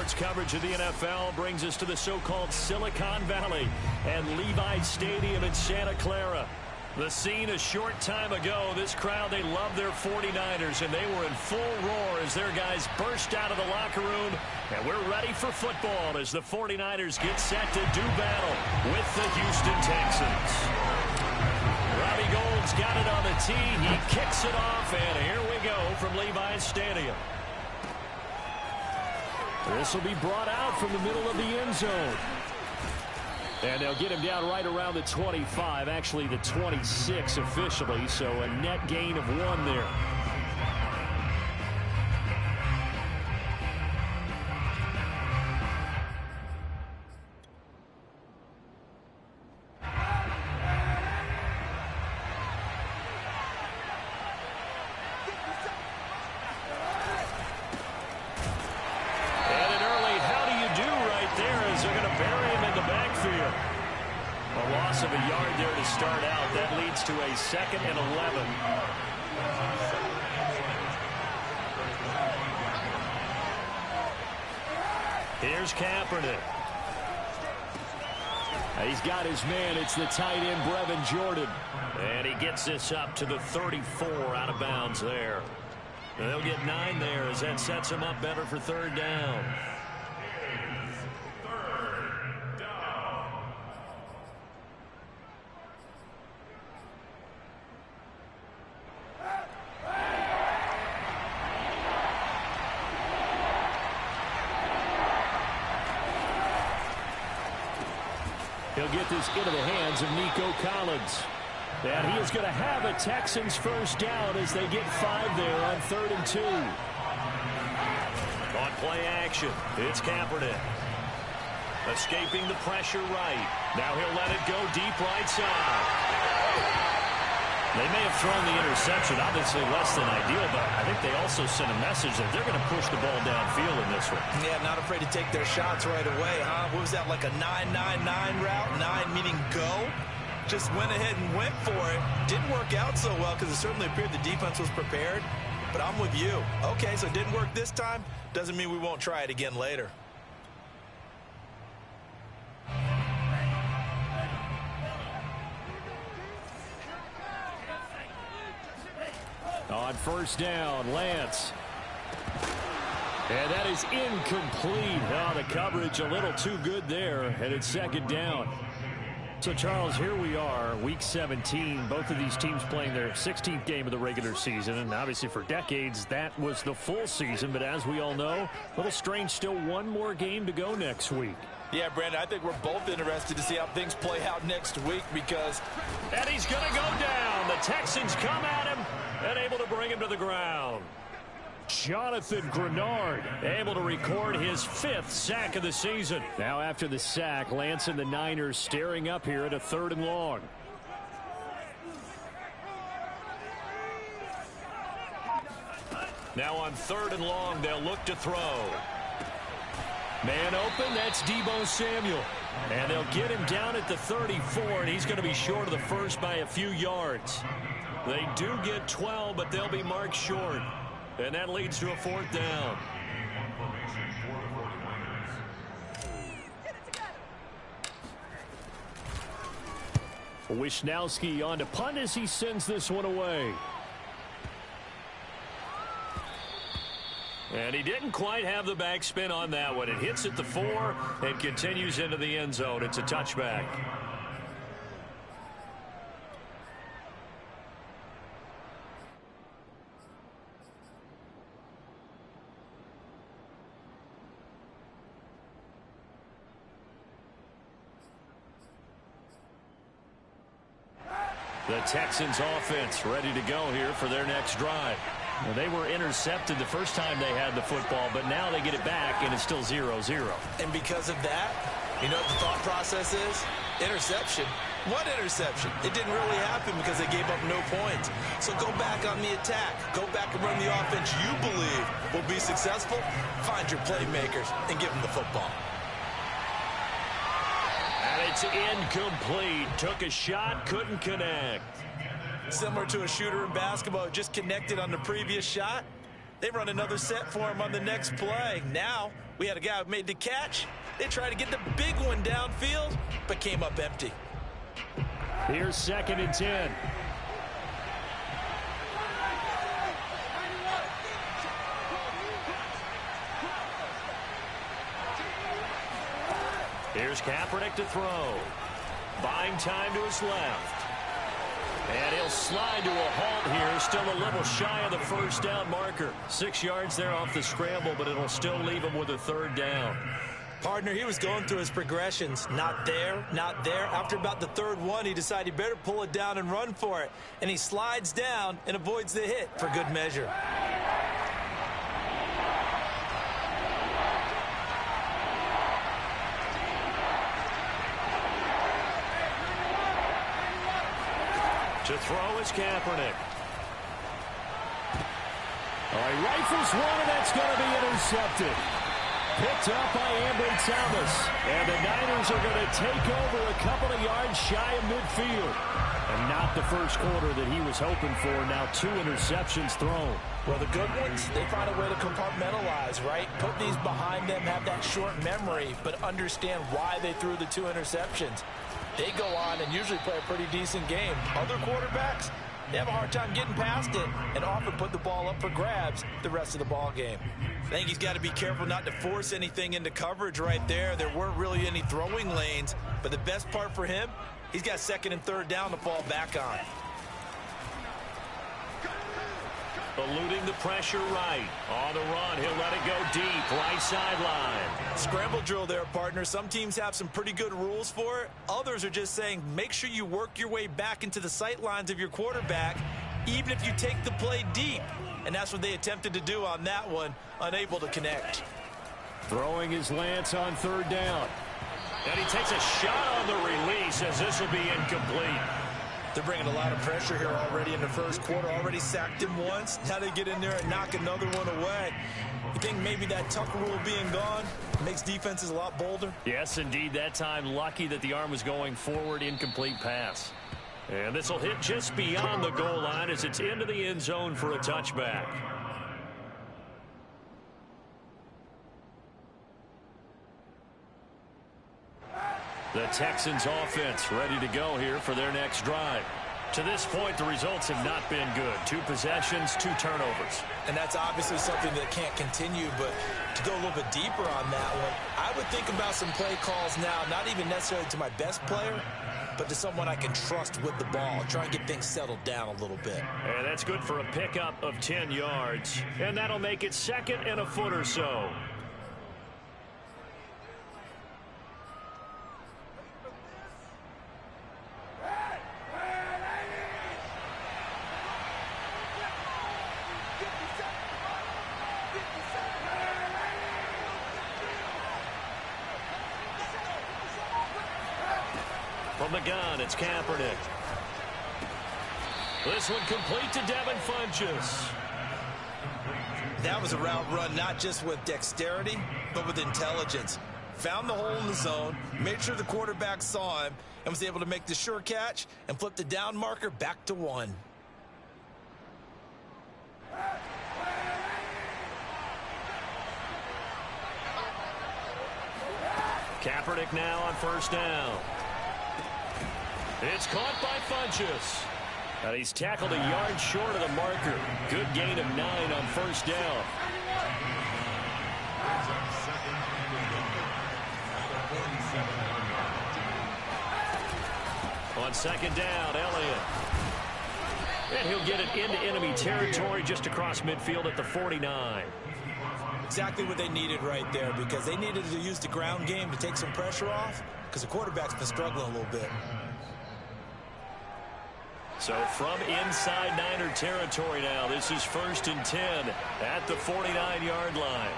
Sports coverage of the NFL brings us to the so-called Silicon Valley and Levi's Stadium in Santa Clara. The scene a short time ago, this crowd, they love their 49ers, and they were in full roar as their guys burst out of the locker room. And we're ready for football as the 49ers get set to do battle with the Houston Texans. Robbie Gould's got it on the tee. He kicks it off, and here we go from Levi's Stadium. This will be brought out from the middle of the end zone. And they'll get him down right around the 25, actually the 26 officially, so a net gain of 1 there. Of a yard there to start out. That leads to a 2nd and 11. Here's Kaepernick. He's got his man. It's the tight end, Brevin Jordan. And he gets this up to the 34 out of bounds there. And they'll get 9 there as that sets him up better for 3rd down. He'll get this into the hands of Nico Collins. And he is going to have a Texans first down as they get 5 there on 3rd and 2. On play action, it's Kaepernick. Escaping the pressure right. Now he'll let it go deep right side. They may have thrown the interception, obviously less than ideal, but I think they also sent a message that they're going to push the ball downfield in this one. Yeah, not afraid to take their shots right away, huh? What was that, like a 9-9-9 route? 9 meaning go? Just went ahead and went for it. Didn't work out so well because it certainly appeared the defense was prepared. But I'm with you. Okay, so it didn't work this time. Doesn't mean we won't try it again later. On first down, Lance. And that is incomplete. Oh, the coverage a little too good there, and it's 2nd down. So, Charles, here we are, Week 17. Both of these teams playing their 16th game of the regular season, and obviously for decades, that was the full season. But as we all know, a little strange, still 1 more game to go next week. Yeah, Brandon, I think we're both interested to see how things play out next week because... And he's going to go down. The Texans come at him and able to bring him to the ground. Jonathan Grenard able to record his 5th sack of the season. Now after the sack, Lance and the Niners staring up here at a 3rd and long. Now on 3rd and long, they'll look to throw. Man open, that's Deebo Samuel. And they'll get him down at the 34, and he's going to be short of the first by a few yards. They do get 12, but they'll be marked short. And that leads to a 4th down. Wisnowski on to punt as he sends this one away. And he didn't quite have the backspin on that one. It hits at the 4 and continues into the end zone. It's a touchback. The Texans offense ready to go here for their next drive. Well, they were intercepted the first time they had the football, but now they get it back, and it's still 0-0. And because of that, you know what the thought process is? Interception. What interception? It didn't really happen because they gave up no points. So go back on the attack. Go back and run the offense you believe will be successful. Find your playmakers and give them the football. And it's incomplete. Took a shot, couldn't connect. Similar to a shooter in basketball who just connected on the previous shot. They run another set for him on the next play. Now We had a guy who made the catch. They tried to get the big one downfield, but came up empty. Here's 2nd and 10. Here's Kaepernick to throw. Buying time to his left. And he'll slide to a halt here. Still a little shy of the first down marker. 6 yards there off the scramble, but it'll still leave him with a 3rd down. Partner, he was going through his progressions. Not there, not there. After about the 3rd one, he decided he better pull it down and run for it. And he slides down and avoids the hit for good measure. To throw is Kaepernick. All right, rifles one, and that's going to be intercepted. Picked up by Ambry Thomas. And the Niners are going to take over a couple of yards shy of midfield. And not the first quarter that he was hoping for. Now 2 interceptions thrown. Well, the good ones, they find a way to compartmentalize, right? Put these behind them, have that short memory, but understand why they threw the 2 interceptions. They go on and usually play a pretty decent game. Other quarterbacks, they have a hard time getting past it and often put the ball up for grabs the rest of the ball game. I think he's got to be careful not to force anything into coverage right there. There weren't really any throwing lanes, but the best part for him, he's got 2nd and 3rd down to fall back on. Eluding the pressure right. On the run, he'll let it go deep. Right sideline. Scramble drill there, partner. Some teams have some pretty good rules for it. Others are just saying make sure you work your way back into the sight lines of your quarterback, even if you take the play deep. And that's what they attempted to do on that one, unable to connect. Throwing his Lance on 3rd down. And he takes a shot on the release as this will be incomplete. They're bringing a lot of pressure here already in the first quarter. Already sacked him once. Now they get in there and knock another one away. You think maybe that tuck rule being gone makes defenses a lot bolder? Yes, indeed. That time, lucky that the arm was going forward. Incomplete pass. And this will hit just beyond the goal line as it's into the end zone for a touchback. The Texans offense ready to go here for their next drive. To this point, the results have not been good. 2 possessions, 2 turnovers. And that's obviously something that can't continue, but to go a little bit deeper on that one, I would think about some play calls now, not even necessarily to my best player, but to someone I can trust with the ball. Try and get things settled down a little bit. And that's good for a pickup of 10 yards. And that'll make it 2nd and a foot or so. From the gun, it's Kaepernick. This one complete to Devin Funchess. That was a route run not just with dexterity, but with intelligence. Found the hole in the zone, made sure the quarterback saw him, and was able to make the sure catch and flip the down marker back to 1. Kaepernick now on 1st down. It's caught by Funchess. And he's tackled a yard short of the marker. Good gain of 9 on 1st down. On 2nd down, Elliott. And he'll get it into enemy territory just across midfield at the 49. Exactly what they needed right there, because they needed to use the ground game to take some pressure off, because the quarterback's been struggling a little bit. So from inside Niner territory now, this is 1st and 10 at the 49-yard line.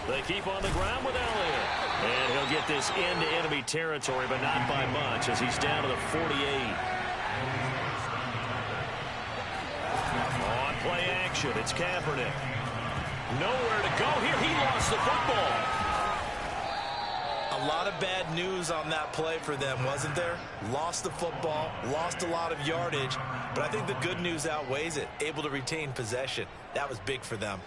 They keep on the ground with Elliott. And he'll get this into enemy territory, but not by much as he's down to the 48. On play action, it's Kaepernick. Nowhere to go here. He lost the football. A lot lot of bad news on that play for them, wasn't there? Lost the football, lost a lot of yardage, but I think the good news outweighs it. Able to retain possession. That was big for them.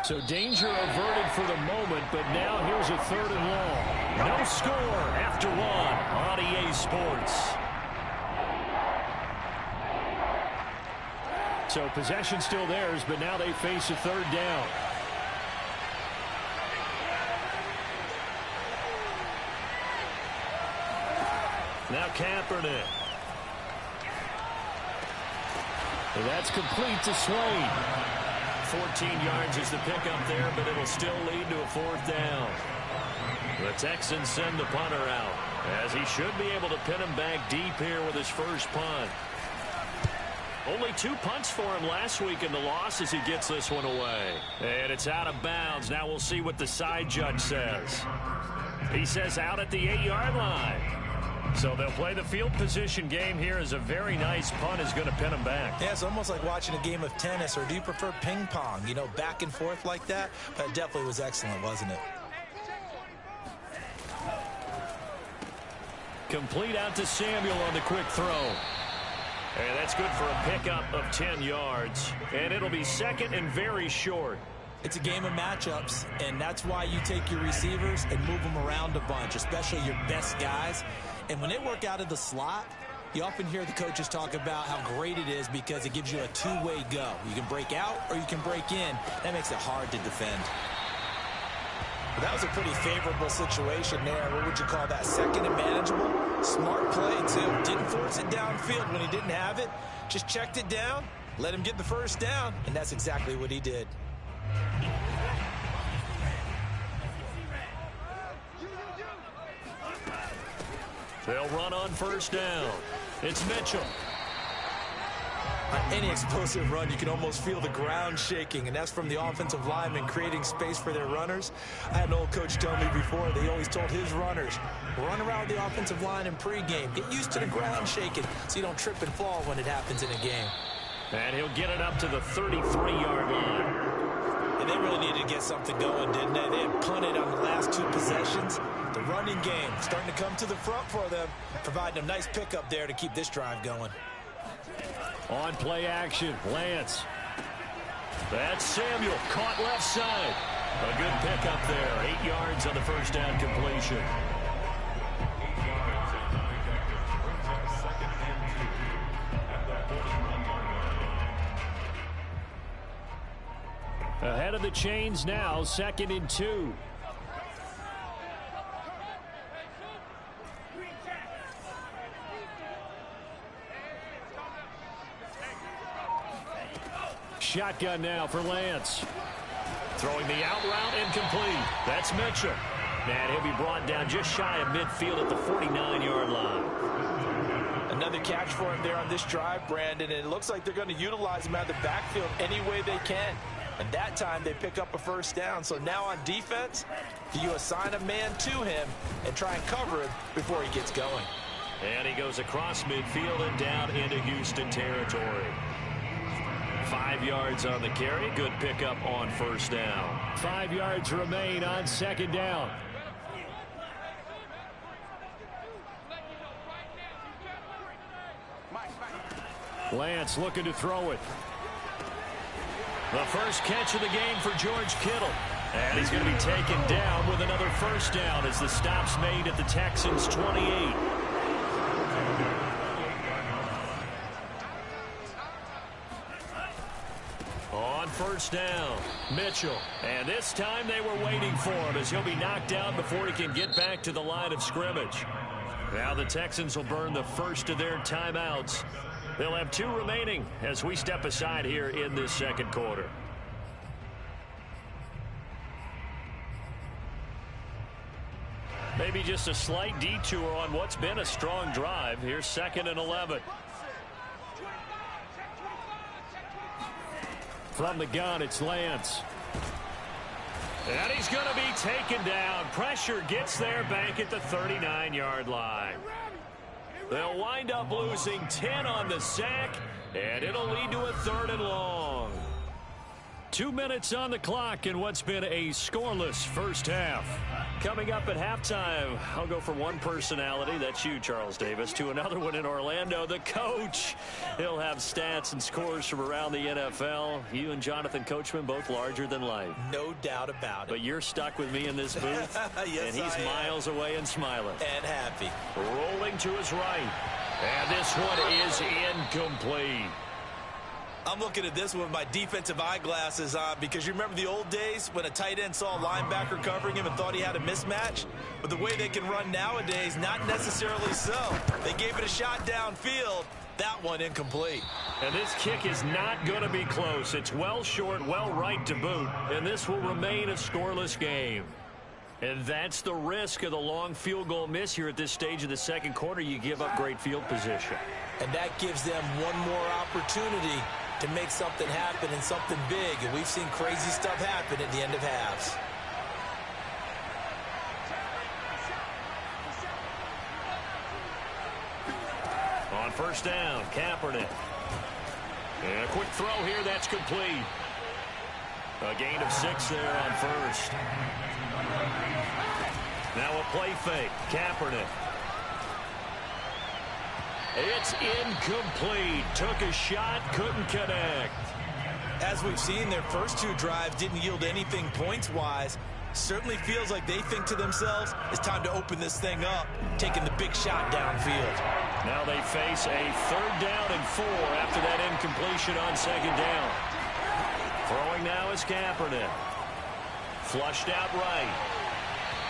So danger averted for the moment, but now here's a 3rd and long. No score after 1 on EA Sports. So possession still theirs, but now they face a 3rd down. Now Kaepernick. And that's complete to Swain. 14 yards is the pickup there, but it'll still lead to a 4th down. The Texans send the punter out, as he should be able to pin him back deep here with his first punt. Only 2 punts for him last week in the loss as he gets this one away. And it's out of bounds. Now we'll see what the side judge says. He says out at the 8-yard line. So they'll play the field position game here as a very nice punt is going to pin him back. Yeah, it's almost like watching a game of tennis, or do you prefer ping pong? You know, back and forth like that? But it definitely was excellent, wasn't it? Complete out to Samuel on the quick throw. And that's good for a pickup of 10 yards. And it'll be 2nd and very short. It's a game of matchups, and that's why you take your receivers and move them around a bunch, especially your best guys. And when they work out of the slot, you often hear the coaches talk about how great it is because it gives you a two-way go. You can break out or you can break in. That makes it hard to defend. But that was a pretty favorable situation there. What would you call that? 2nd and manageable? Smart play, too. Didn't force it downfield when he didn't have it. Just checked it down, let him get the 1st down, and that's exactly what he did. They'll run on 1st down. It's Mitchell. On any explosive run, you can almost feel the ground shaking, and that's from the offensive linemen creating space for their runners. I had an old coach tell me before, they always told his runners, run around the offensive line in pregame. Get used to the ground shaking so you don't trip and fall when it happens in a game. And he'll get it up to the 33-yard line. And they really needed to get something going, didn't they? They had punted on the last 2 possessions. The running game starting to come to the front for them, providing a nice pickup there to keep this drive going. On play action, Lance. That's Samuel, caught left side. A good pickup there, 8 yards on the 1st down completion. Ahead of the chains now, 2nd and 2. Shotgun now for Lance. Throwing the out route incomplete. That's Mitchell. And he'll be brought down just shy of midfield at the 49-yard line. Another catch for him there on this drive, Brandon, and it looks like they're going to utilize him out of the backfield any way they can. And that time they pick up a 1st down. So now on defense, do you assign a man to him and try and cover him before he gets going? And he goes across midfield and down into Houston territory. 5 yards on the carry. Good pickup on 1st down. 5 yards remain on 2nd down. Lance looking to throw it. The first catch of the game for George Kittle. And he's going to be taken down with another 1st down as the stop's made at the Texans' 28. On 1st down, Mitchell. And this time they were waiting for him as he'll be knocked down before he can get back to the line of scrimmage. Now the Texans will burn the first of their timeouts. They'll have 2 remaining as we step aside here in this 2nd quarter. Maybe just a slight detour on what's been a strong drive. Here's 2nd and 11. From the gun, it's Lance. And he's going to be taken down. Pressure gets there back at the 39-yard line. They'll wind up losing 10 on the sack, and it'll lead to a 3rd and long. 2 minutes on the clock in what's been a scoreless first half. Coming up at halftime, I'll go from one personality, that's you, Charles Davis, to another one in Orlando, the coach. He'll have stats and scores from around the NFL. You and Jonathan Coachman, both larger than life. No doubt about it. But you're stuck with me in this booth, yes, and he's miles away and smiling. And happy. Rolling to his right. And this one is incomplete. I'm looking at this one with my defensive eyeglasses on because you remember the old days when a tight end saw a linebacker covering him and thought he had a mismatch? But the way they can run nowadays, not necessarily so. They gave it a shot downfield. That one incomplete. And this kick is not going to be close. It's well short, well right to boot. And this will remain a scoreless game. And that's the risk of the long field goal miss here at this stage of the second quarter. You give up great field position. And that gives them one more opportunity to make something happen and something big. And we've seen crazy stuff happen at the end of halves. On first down, Kaepernick. And a quick throw here, that's complete. A gain of 6 there on first. Now a play fake, Kaepernick. It's incomplete. Took a shot, couldn't connect. As we've seen, their first 2 drives didn't yield anything points-wise. Certainly feels like they think to themselves, it's time to open this thing up, taking the big shot downfield. Now they face a 3rd down and 4 after that incompletion on 2nd down. Throwing now is Kaepernick. Flushed out right.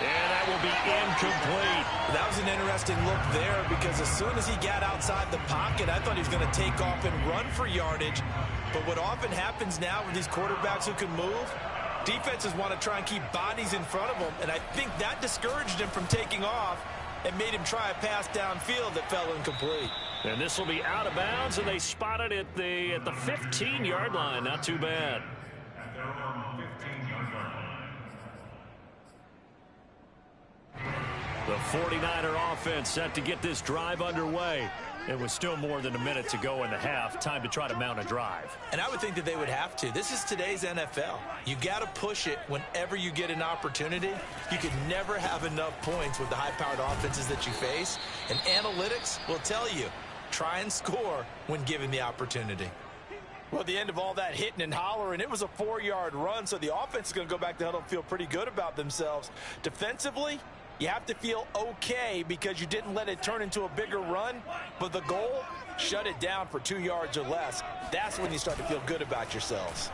And that will be incomplete. That was an interesting look there because as soon as he got outside the pocket, I thought he was going to take off and run for yardage. But what often happens now with these quarterbacks who can move, defenses want to try and keep bodies in front of them. And I think that discouraged him from taking off and made him try a pass downfield that fell incomplete. And this will be out of bounds, and they spot it at the 15-yard line. Not too bad. The 49er offense set to get this drive underway. It was still more than a minute to go in the half. Time to try to mount a drive. And I would think that they would have to. This is today's NFL. You got to push it whenever you get an opportunity. You can never have enough points with the high-powered offenses that you face. And analytics will tell you, try and score when given the opportunity. Well, at the end of all that hitting and hollering, it was a 4-yard run, so the offense is going to go back to huddle and feel pretty good about themselves. Defensively, you have to feel okay because you didn't let it turn into a bigger run, but the goal, shut it down for 2 yards or less. That's when you start to feel good about yourselves.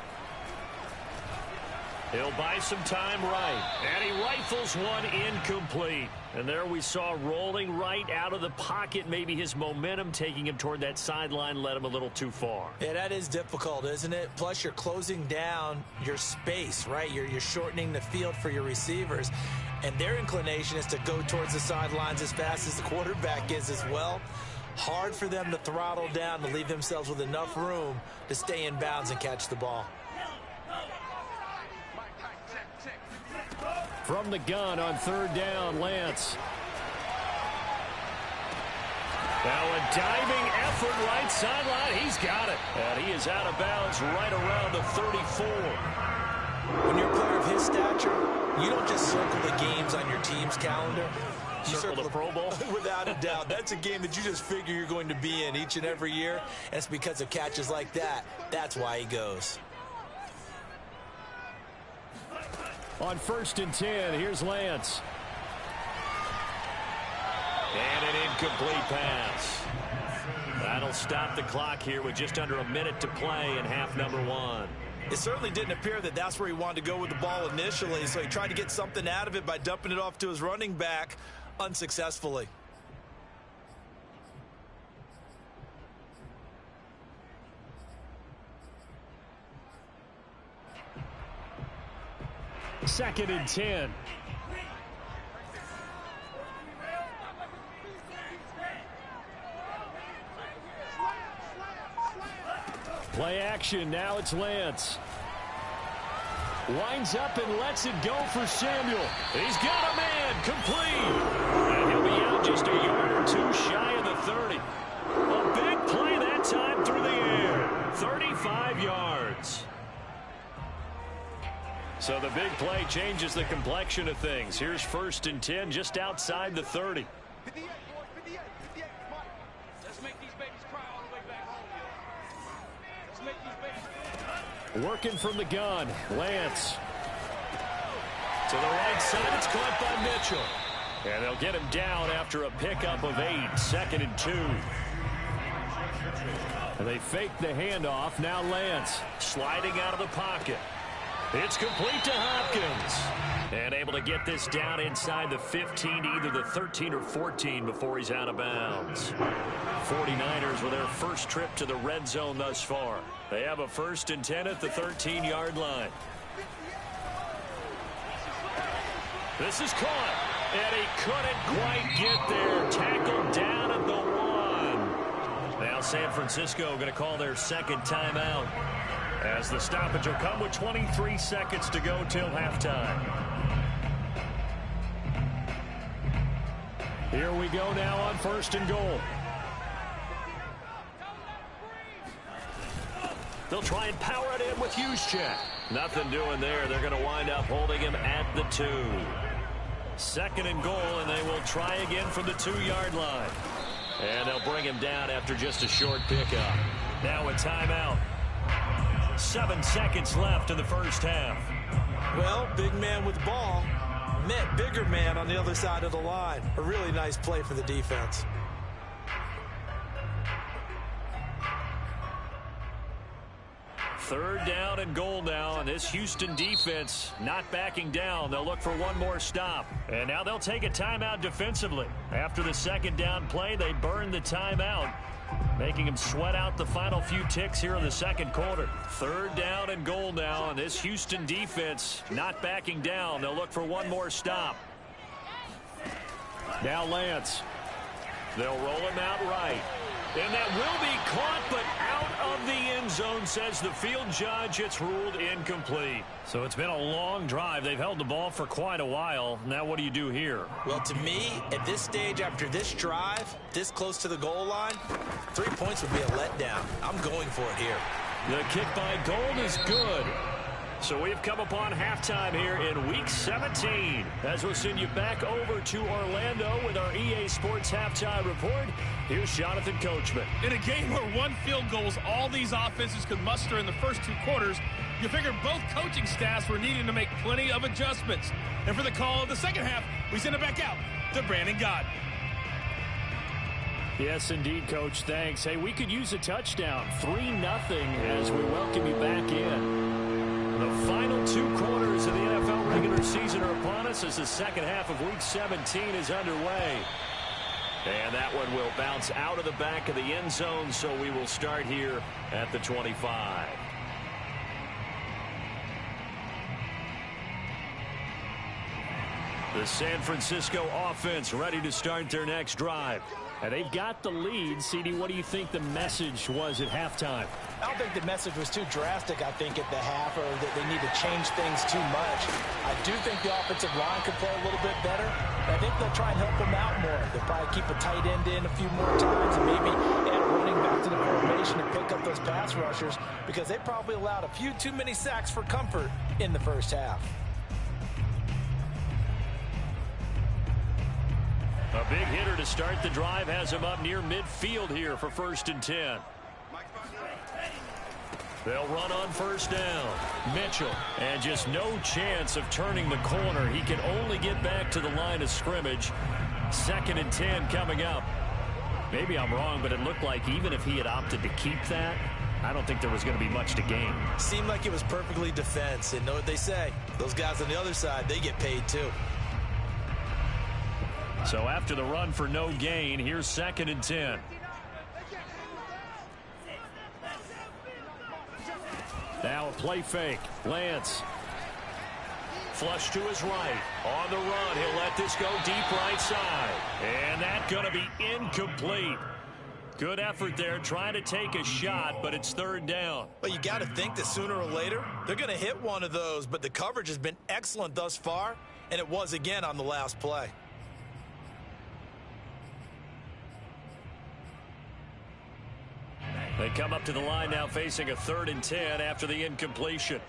He'll buy some time right, and he rifles one incomplete. And there we saw rolling right out of the pocket. Maybe his momentum taking him toward that sideline led him a little too far. Yeah, that is difficult, isn't it? Plus, you're closing down your space, right? You're shortening the field for your receivers. And their inclination is to go towards the sidelines as fast as the quarterback is as well. Hard for them to throttle down to leave themselves with enough room to stay in bounds and catch the ball. From the gun on 3rd down, Lance. Now a diving effort right sideline. He's got it. And he is out of bounds right around the 34. When you're a player of his stature, you don't just circle the games on your team's calendar. You circle the Pro Bowl? Without a doubt. That's a game that you just figure you're going to be in each and every year. And it's because of catches like that. That's why he goes. On 1st and 10, here's Lance. And an incomplete pass. That'll stop the clock here with just under a minute to play in half number 1. It certainly didn't appear that that's where he wanted to go with the ball initially, so he tried to get something out of it by dumping it off to his running back unsuccessfully. Second and 10. Play action. Now it's Lance. Winds up and lets it go for Samuel. He's got a man. Complete. And he'll be out just a yard or 2 shy of the 30. A big play that time through the air. 35 yards. So the big play changes the complexion of things. Here's 1st and 10 just outside the 30. Let's make these babies cry all the way back home, yo. Let's make these babies. Working from the gun, Lance. To the right side, it's caught by Mitchell. And they'll get him down after a pickup of 8, 2nd and 2. And they fake the handoff. Now Lance sliding out of the pocket. It's complete to Hopkins. And able to get this down inside the 15, either the 13 or 14 before he's out of bounds. 49ers with their first trip to the red zone thus far. They have a 1st and 10 at the 13-yard line. This is caught. And he couldn't quite get there. Tackled down at the 1. Now San Francisco going to call their second timeout, as the stoppage will come with 23 seconds to go till halftime. Here we go now on 1st and goal. They'll try and power it in with Juszczyk. Nothing doing there. They're going to wind up holding him at the 2. 2nd and goal, and they will try again from the 2-yard line. And they'll bring him down after just a short pickup. Now a timeout. 7 seconds left in the first half. Well, big man with the ball met bigger man on the other side of the line. A really nice play for the defense. Third down and goal now, and this Houston defense not backing down. They'll look for one more stop. And now they'll take a timeout defensively. After the second down play, they burn the timeout, making them sweat out the final few ticks here in the second quarter. Third down and goal now, and this Houston defense not backing down. They'll look for one more stop. Now Lance. They'll roll him out right. And that will be caught, but out of the end zone, says the field judge. It's ruled incomplete. So it's been a long drive. They've held the ball for quite a while. Now what do you do here? Well, to me, at this stage, after this drive, this close to the goal line, 3 points would be a letdown. I'm going for it here. The kick by Gold is good. So we've come upon halftime here in Week 17. As we'll send you back over to Orlando with our EA Sports Halftime Report, here's Jonathan Coachman. In a game where one field goal is all these offenses could muster in the first 2 quarters, you figure both coaching staffs were needing to make plenty of adjustments. And for the call of the second half, we send it back out to Brandon Gott. Yes, indeed, Coach. Thanks. Hey, we could use a touchdown. 3-0 as we welcome you back in. The final 2 quarters of the NFL regular season are upon us as the second half of Week 17 is underway. And that one will bounce out of the back of the end zone, so we will start here at the 25. The San Francisco offense ready to start their next drive. And they've got the lead. CD, what do you think the message was at halftime? I don't think the message was too drastic, I think, at the half, or that they need to change things too much. I do think the offensive line could play a little bit better. I think they'll try and help them out more. They'll probably keep a tight end in a few more times and maybe add a running back to the formation and pick up those pass rushers, because they probably allowed a few too many sacks for comfort in the first half. A big hitter to start the drive has him up near midfield here for 1st and 10. They'll run on first down. Mitchell, and just no chance of turning the corner. He can only get back to the line of scrimmage. 2nd and 10 coming up. Maybe I'm wrong, but it looked like even if he had opted to keep that, I don't think there was going to be much to gain. Seemed like it was perfectly defense. And know what they say? Those guys on the other side, they get paid too. So after the run for no gain, here's 2nd and 10. Now a play fake. Lance. Flush to his right. On the run, he'll let this go deep right side. And that's going to be incomplete. Good effort there, trying to take a shot, but it's 3rd down. But you got to think that sooner or later, they're going to hit one of those, but the coverage has been excellent thus far, and it was again on the last play. They come up to the line now facing a 3rd and 10 after the incompletion.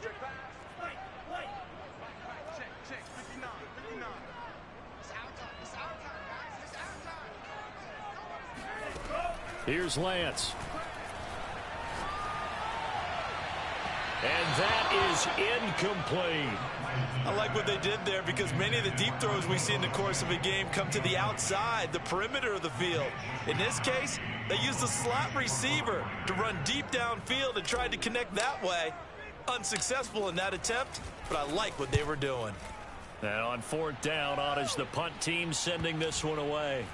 Here's Lance. And that is incomplete. I like what they did there because many of the deep throws we see in the course of a game come to the outside, the perimeter of the field. In this case, they used a slot receiver to run deep downfield and tried to connect that way. Unsuccessful in that attempt, but I like what they were doing. And on 4th down, Otis, the punt team sending this one away.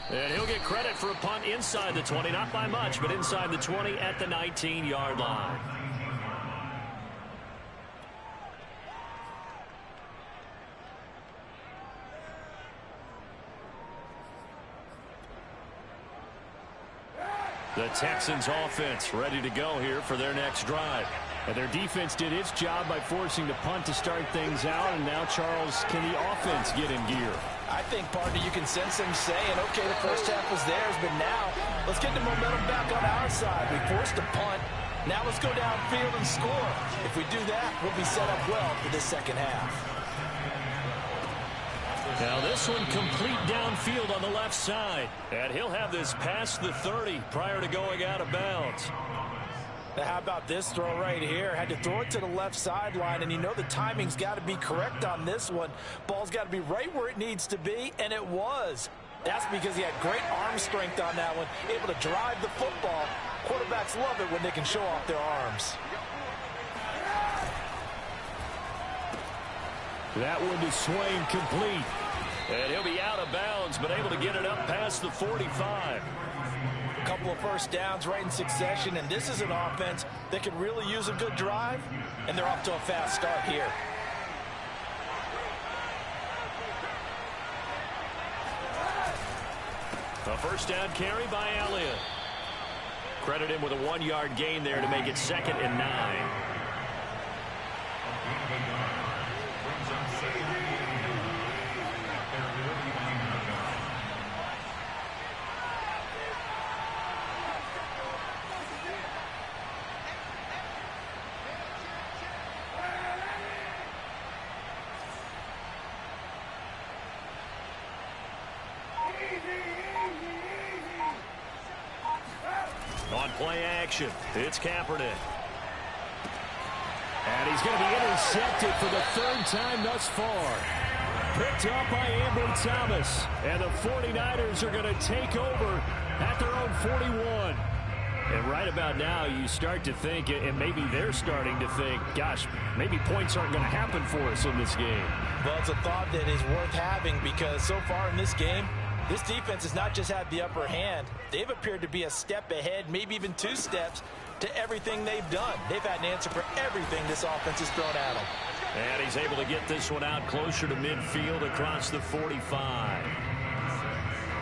And he'll get credit for a punt inside the 20, not by much, but inside the 20 at the 19-yard line. The Texans offense ready to go here for their next drive. And their defense did its job by forcing the punt to start things out. And now, Charles, can the offense get in gear? I think, partner, you can sense them saying, okay, the first half was theirs, but now let's get the momentum back on our side. We forced a punt. Now let's go downfield and score. If we do that, we'll be set up well for this second half. Now this one complete downfield on the left side. And he'll have this past the 30 prior to going out of bounds. Now how about this throw right here? Had to throw it to the left sideline, and you know the timing's got to be correct on this one. Ball's got to be right where it needs to be, and it was. That's because he had great arm strength on that one, able to drive the football. Quarterbacks love it when they can show off their arms. That one to Swain complete. And he'll be out of bounds, but able to get it up past the 45. A couple of first downs right in succession, and this is an offense that can really use a good drive, and they're off to a fast start here. A first down carry by Elliott. Credit him with a 1-yard gain there to make it 2nd and 9. On play action, it's Kaepernick. And he's going to be intercepted for the 3rd time thus far. Picked up by Ambry Thomas. And the 49ers are going to take over at their own 41. And right about now, you start to think, and maybe they're starting to think, gosh, maybe points aren't going to happen for us in this game. Well, it's a thought that is worth having because so far in this game, this defense has not just had the upper hand. They've appeared to be a step ahead, maybe even 2 steps, to everything they've done. They've had an answer for everything this offense has thrown at them. And he's able to get this one out closer to midfield across the 45.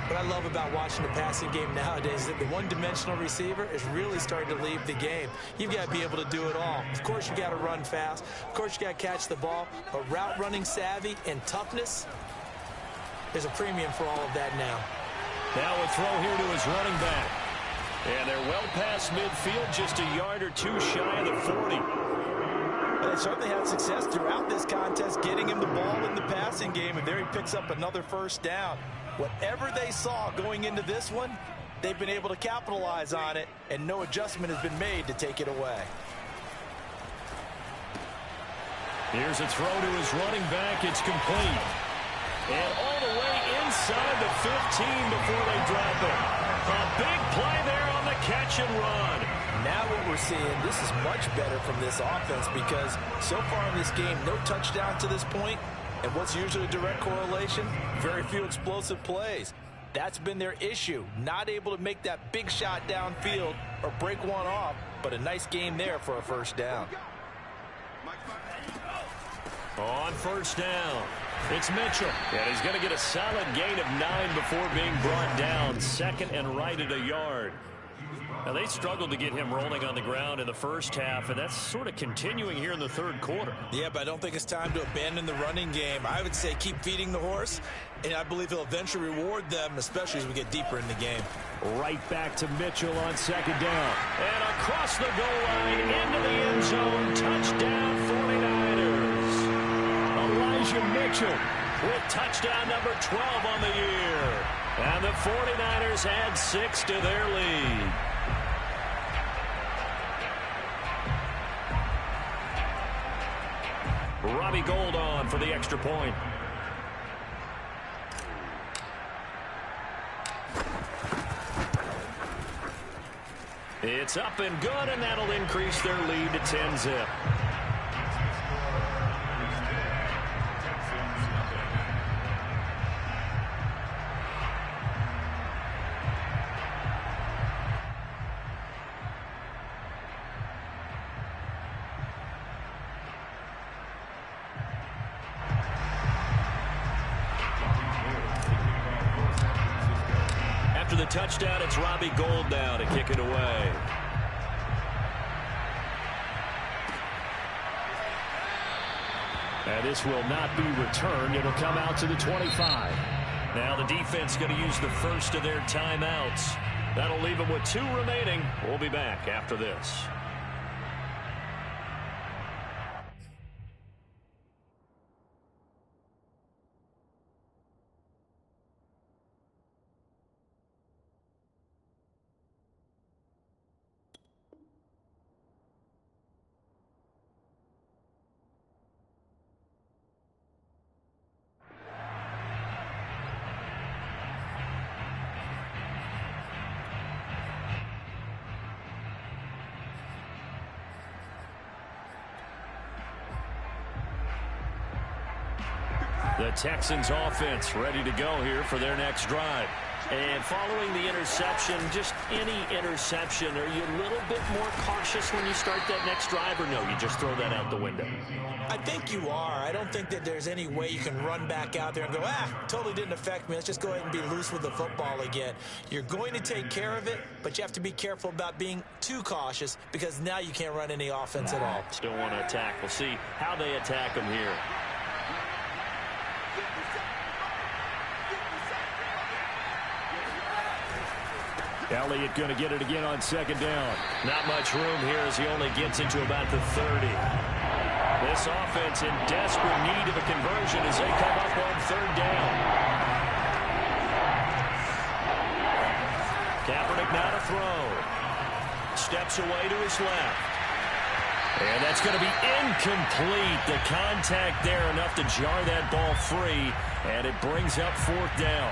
What I love about watching the passing game nowadays is that the one-dimensional receiver is really starting to leave the game. You've got to be able to do it all. Of course, you've got to run fast. Of course, you've got to catch the ball. But route running savvy and toughness, there's a premium for all of that now. Now a throw here to his running back. And they're well past midfield, just a yard or 2 shy of the 40. But they certainly had success throughout this contest, getting him the ball in the passing game, and there he picks up another first down. Whatever they saw going into this one, they've been able to capitalize on it, and no adjustment has been made to take it away. Here's a throw to his running back. It's complete. And all the way inside the 15 before they drop it. A big play there on the catch and run. Now what we're seeing, this is much better from this offense because so far in this game, no touchdown to this point. And what's usually a direct correlation? Very few explosive plays. That's been their issue. Not able to make that big shot downfield or break one off, but a nice game there for a first down. On first down, it's Mitchell. And he's going to get a solid gain of 9 before being brought down. 2nd and right at a yard. Now, they struggled to get him rolling on the ground in the first half, and that's sort of continuing here in the 3rd quarter. Yeah, but I don't think it's time to abandon the running game. I would say keep feeding the horse, and I believe he'll eventually reward them, especially as we get deeper in the game. Right back to Mitchell on 2nd down. And across the goal line, into the end zone, touchdown 49ers. Elijah Mitchell with touchdown number 12 on the year. And the 49ers add 6 to their lead. Robbie Gould on for the extra point. It's up and good, and that'll increase their lead to 10-zip. After the touchdown, it's Robbie Gould now to kick it away. And this will not be returned. It'll come out to the 25. Now the defense going to use the first of their timeouts. That'll leave them with 2 remaining. We'll be back after this. The Texans offense ready to go here for their next drive. And following the interception, just any interception, are you a little bit more cautious when you start that next drive, or no, you just throw that out the window? I think you are. I don't think that there's any way you can run back out there and go, totally didn't affect me. Let's just go ahead and be loose with the football again. You're going to take care of it, but you have to be careful about being too cautious because now you can't run any offense at all. Still want to attack. We'll see how they attack them here. Elliott going to get it again on second down. Not much room here as he only gets into about the 30. This offense in desperate need of a conversion as they come up on third down. Kaepernick now to throw. Steps away to his left. And that's going to be incomplete. The contact there enough to jar that ball free. And it brings up fourth down.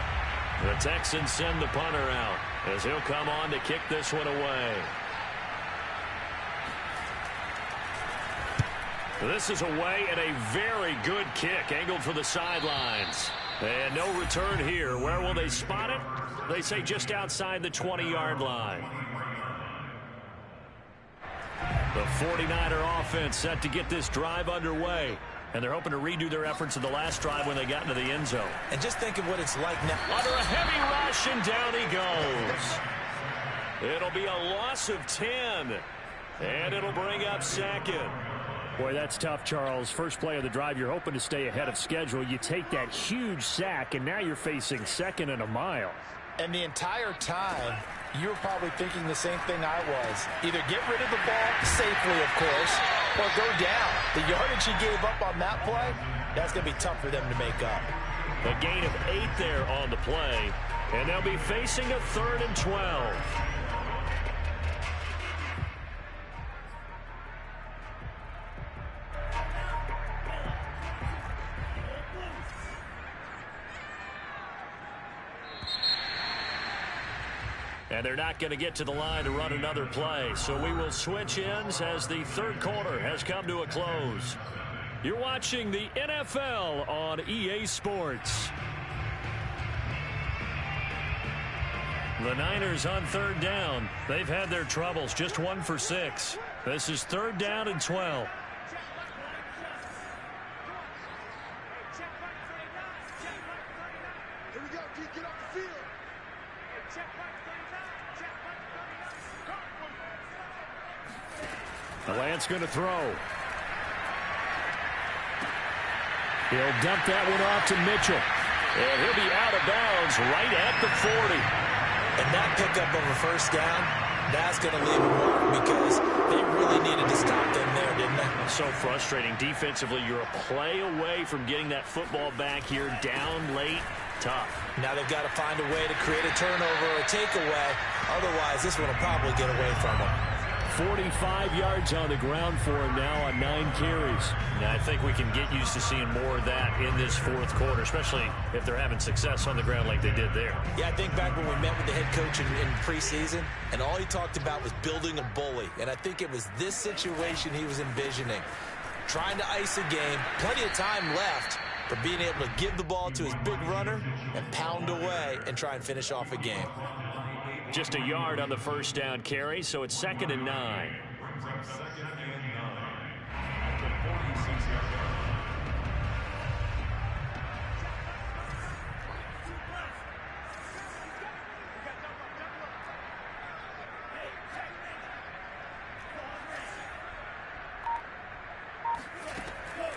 The Texans send the punter out as he'll come on to kick this one away. This is away and a very good kick angled for the sidelines. And no return here. Where will they spot it? They say just outside the 20-yard line. The 49er offense set to get this drive underway. And they're hoping to redo their efforts in the last drive when they got into the end zone. And just think of what it's like now. Under a heavy rush, and down he goes. It'll be a loss of 10. And it'll bring up second. Boy, that's tough, Charles. First play of the drive, you're hoping to stay ahead of schedule. You take that huge sack, and now you're facing second and a mile. And the entire time, you were probably thinking the same thing I was. Either get rid of the ball safely, of course, or go down. The yardage he gave up on that play, that's going to be tough for them to make up. A gain of 8 there on the play, and they'll be facing a 3rd and 12. And they're not going to get to the line to run another play. So we will switch ends as the third quarter has come to a close. You're watching the NFL on EA Sports. The Niners on third down. They've had their troubles, just 1 for 6. This is 3rd down and 12. Lance going to throw. He'll dump that one off to Mitchell. And he'll be out of bounds right at the 40. And that pickup of a first down, that's going to leave a mark because they really needed to stop them there, didn't they? So frustrating. Defensively, you're a play away from getting that football back here down late. Tough. Now they've got to find a way to create a turnover or a takeaway. Otherwise, this one will probably get away from them. 45 yards on the ground for him now on 9 carries. Now, I think we can get used to seeing more of that in this fourth quarter, especially if they're having success on the ground like they did there. Yeah, I think back when we met with the head coach in preseason, and all he talked about was building a bully. And I think it was this situation he was envisioning. Trying to ice a game, plenty of time left, but being able to give the ball to his big runner and pound away and try and finish off a game. Just a yard on the first down carry, so it's 2nd and 9.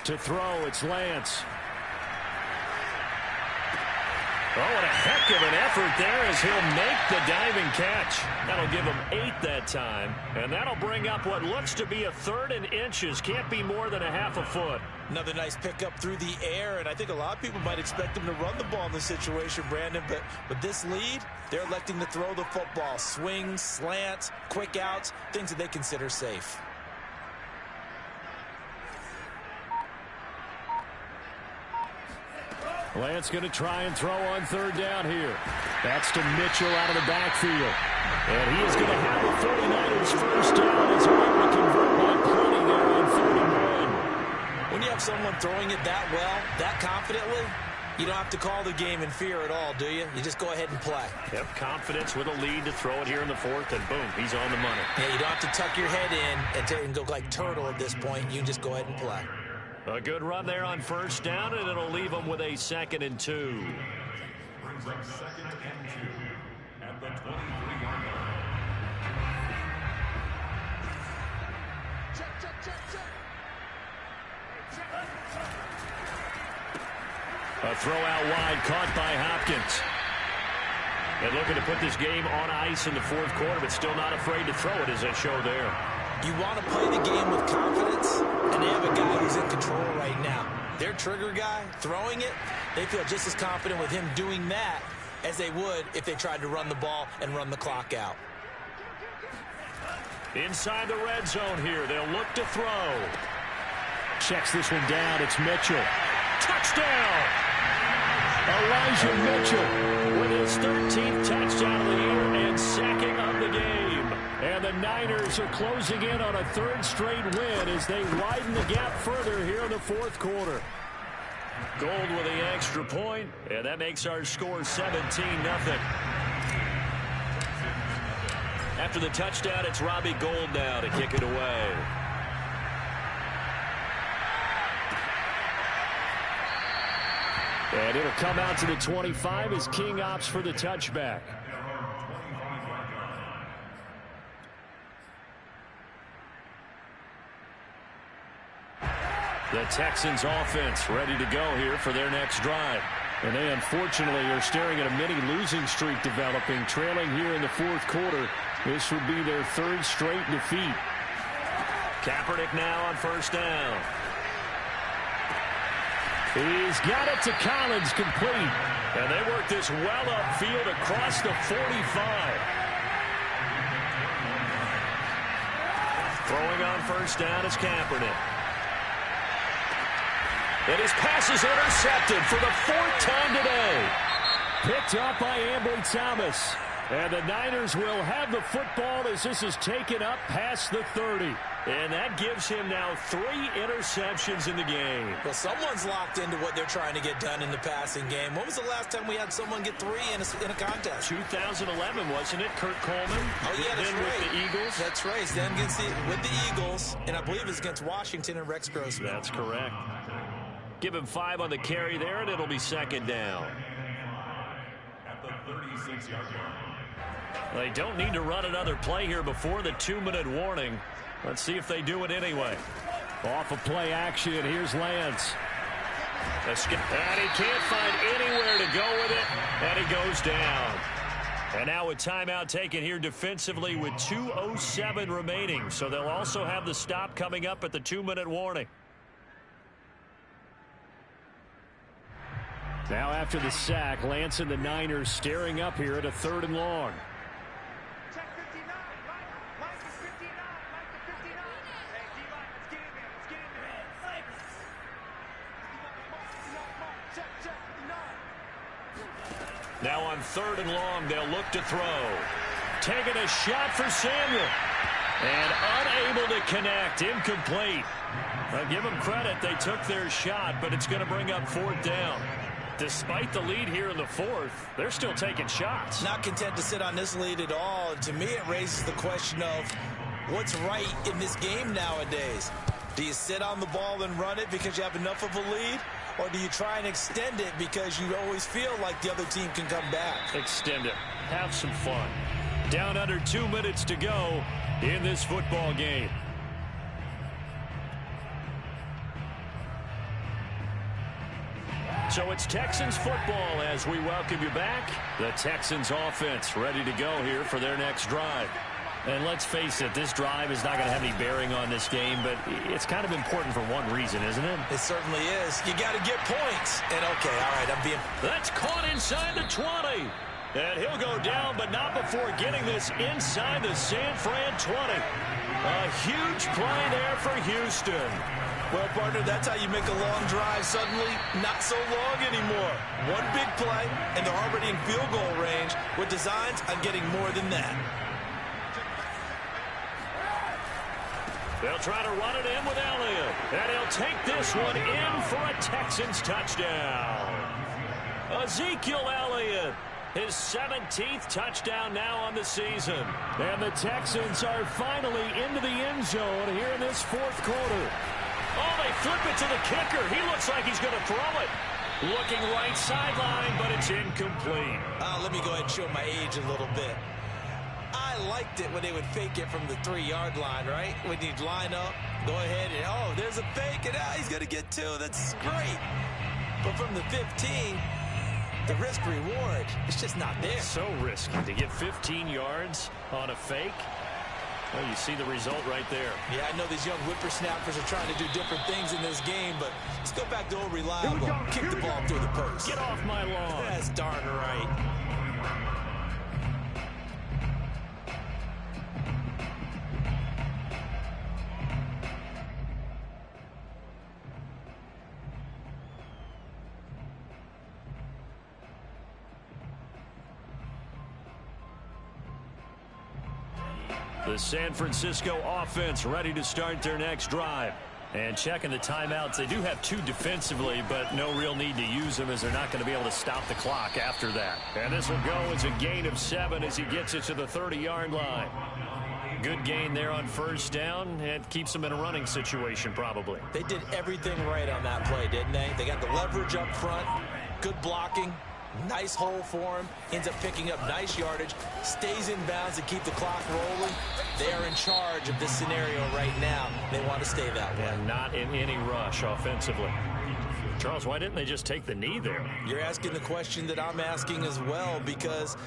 To throw, it's Lance. Oh, what a heck of an effort there as he'll make the diving catch. That'll give him 8 that time, and that'll bring up what looks to be a 3rd and inches. Can't be more than a half a foot. Another nice pickup through the air, and I think a lot of people might expect him to run the ball in this situation, Brandon, but with this lead, they're electing to throw the football. Swings, slants, quick outs, things that they consider safe. Lance going to try and throw on 3rd down here. That's to Mitchell out of the backfield. And he is going to have the 49ers first down as they're able to convert by plenty there on 3rd and 1. When you have someone throwing it that well, that confidently, you don't have to call the game in fear at all, do you? You just go ahead and play. Yep, confidence with a lead to throw it here in the 4th, and boom, he's on the money. Yeah, you don't have to tuck your head in and go like turtle at this point. You can just go ahead and play. A good run there on first down, and it'll leave them with a 2nd and 2. Brings up 2nd and 2 at the 23-yard line. A throw out wide caught by Hopkins. And looking to put this game on ice in the 4th quarter, but still not afraid to throw it as they show there. You want to play the game with confidence, and they have a guy who's in control right now. Their trigger guy, throwing it, they feel just as confident with him doing that as they would if they tried to run the ball and run the clock out. Inside the red zone here, they'll look to throw. Checks this one down, it's Mitchell. Touchdown! Elijah Mitchell with his 13th touchdown of the year and 2nd of the game. And the Niners are closing in on a 3rd straight win as they widen the gap further here in the 4th quarter. Gold with the extra point, and that makes our score 17-0. After the touchdown, it's Robbie Gould now to kick it away. And it'll come out to the 25 as King opts for the touchback. The Texans offense ready to go here for their next drive. And they unfortunately are staring at a mini losing streak developing, trailing here in the 4th quarter. This would be their 3rd straight defeat. Kaepernick now on first down. He's got it to Collins, complete. And they work this well upfield across the 45. Throwing on first down is Kaepernick. And his pass is intercepted for the 4th time today. Picked up by Ambry Thomas. And the Niners will have the football as this is taken up past the 30. And that gives him now 3 interceptions in the game. Well, someone's locked into what they're trying to get done in the passing game. When was the last time we had someone get 3 in a contest? 2011, wasn't it? Kurt Coleman. Oh, yeah, that's then right. With the Eagles. That's right. Then with the Eagles, and I believe it's against Washington and Rex Grossman. That's correct. Give him 5 on the carry there, and it'll be 2nd down. At the 36-yard line. They don't need to run another play here before the 2-minute warning. Let's see if they do it anyway. Off of play action, here's Lance. And he can't find anywhere to go with it, and he goes down. And now a timeout taken here defensively with 2:07 remaining. So they'll also have the stop coming up at the 2-minute warning. Now after the sack, Lance and the Niners staring up here at a 3rd and long. Check 59. Mike is 59. Mike is 59. Hey, D-line, let's get in there. Let's get in there. Check 59. Now on 3rd and long, they'll look to throw. Taking a shot for Samuel. And unable to connect. Incomplete. I'll give them credit. They took their shot, but it's going to bring up 4th down. Despite the lead here in the 4th, they're still taking shots. Not content to sit on this lead at all. To me, it raises the question of what's right in this game nowadays. Do you sit on the ball and run it because you have enough of a lead? Or do you try and extend it because you always feel like the other team can come back? Extend it. Have some fun. Down under 2 minutes to go in this football game. So it's Texans football as we welcome you back. The Texans offense ready to go here for their next drive. And let's face it, this drive is not going to have any bearing on this game, but it's kind of important for one reason, isn't it? It certainly is. You got to get points. And okay, all right, I'm being... That's caught inside the 20. And he'll go down, but not before getting this inside the San Fran 20. A huge play there for Houston. Well, partner, that's how you make a long drive suddenly not so long anymore. One big play, and they're already in field goal range with designs on getting more than that. They'll try to run it in with Elliott. And he'll take this one in for a Texans touchdown. Ezekiel Elliott. His 17th touchdown now on the season. And the Texans are finally into the end zone here in this 4th quarter. Oh, they flip it to the kicker. He looks like he's going to throw it. Looking right sideline, but it's incomplete. Let me go ahead and show my age a little bit. I liked it when they would fake it from the 3-yard line, right? When you'd line up, go ahead and, oh, there's a fake, and he's going to get 2. That's great. But from the 15... the risk-reward, it's just not there. So risky to get 15 yards on a fake. Well, you see the result right there. Yeah, I know these young whippersnappers are trying to do different things in this game, but let's go back to old reliable. Kick the ball through the post. Get off my lawn. That's darn right. The San Francisco offense ready to start their next drive. And checking the timeouts, they do have 2 defensively, but no real need to use them as they're not going to be able to stop the clock after that. And this will go as a gain of 7 as he gets it to the 30-yard line. Good gain there on 1st down, and keeps them in a running situation probably. They did everything right on that play, didn't they? They got the leverage up front, good blocking, nice hole for him, ends up picking up nice yardage, stays in bounds to keep the clock rolling. They are in charge of this scenario right now. They want to stay that way. And not in any rush offensively. Charles, why didn't they just take the knee there? You're asking the question that I'm asking as well, because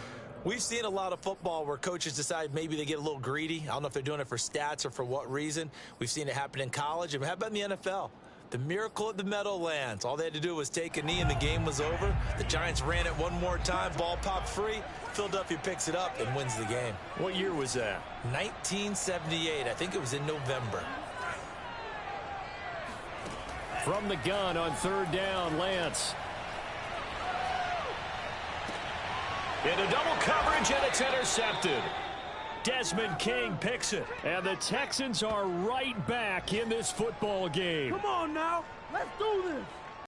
we've seen a lot of football where coaches decide maybe they get a little greedy. I don't know if they're doing it for stats or for what reason. We've seen it happen in college. And how about in the NFL? The miracle at the Meadowlands. All they had to do was take a knee and the game was over. The Giants ran it one more time. Ball popped free. Philadelphia picks it up and wins the game. What year was that? 1978. I think it was in November. From the gun on 3rd down, Lance. Into double coverage, and it's intercepted. Desmond King picks it. And the Texans are right back in this football game. Come on now. Let's do this.